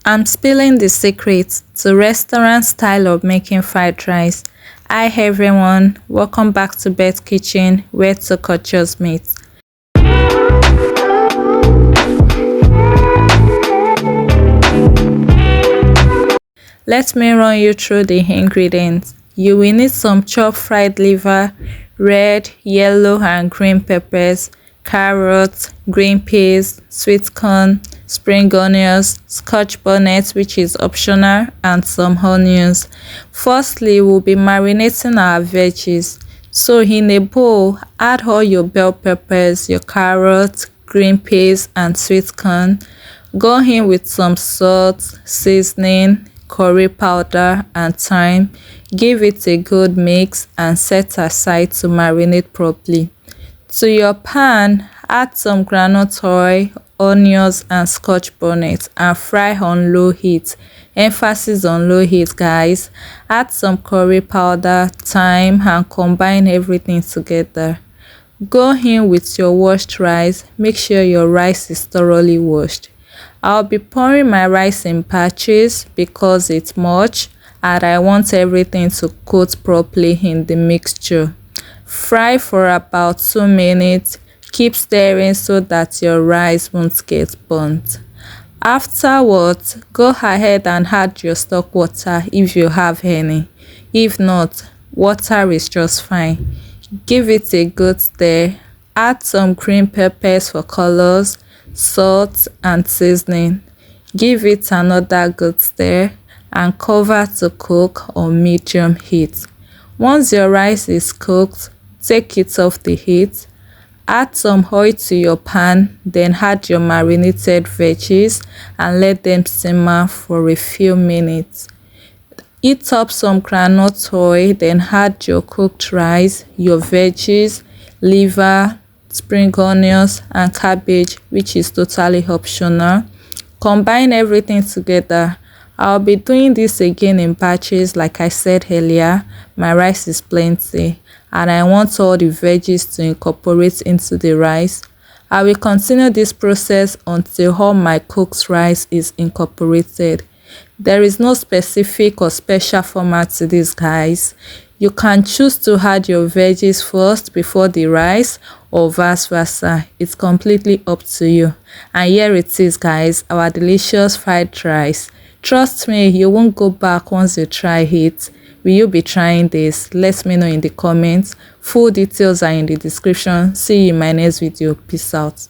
I'm spilling the secret to restaurant style of making fried rice. Hi everyone, welcome back to Beth Kitchen where two cultures meet. Let me run you through the ingredients. You will need some chopped fried liver, red, yellow and green peppers, carrots, green peas, sweet corn, spring onions, Scotch bonnet which is optional, and some onions. Firstly, we'll be marinating our veggies. So in a bowl, add all your bell peppers, your carrots, green peas and sweet corn. Go in with some salt, seasoning, curry powder and thyme. Give it a good mix and set aside to marinate properly. To your pan, add some groundnut oil, onions and Scotch bonnet and fry on low heat. Emphasis on low heat, guys. Add some curry powder, thyme and combine everything together. Go in with your washed rice. Make sure your rice is thoroughly washed. I'll be pouring my rice in batches because it's much and I want everything to coat properly in the mixture. Fry for about 2 minutes. Keep stirring so that your rice won't get burnt. Afterwards, go ahead and add your stock water if you have any. If not, water is just fine. Give it a good stir. Add some green peppers for colors, salt and seasoning. Give it another good stir and cover to cook on medium heat. Once your rice is cooked, take it off the heat. Add some oil to your pan, then add your marinated veggies and let them simmer for a few minutes. Heat up some groundnut oil, then add your cooked rice, your veggies, liver, spring onions and cabbage which is totally optional. Combine everything together. I'll be doing this again in batches like I said earlier. My rice is plenty and I want all the veggies to incorporate into the rice. I will continue this process until all my cooked rice is incorporated. There is no specific or special format to this, guys. You can choose to add your veggies first before the rice or vice versa. It's completely up to you. And here it is, guys, our delicious fried rice. Trust me, you won't go back once you try it. Will you be trying this? Let me know in the comments. Full details are in the description. See you in my next video. Peace out.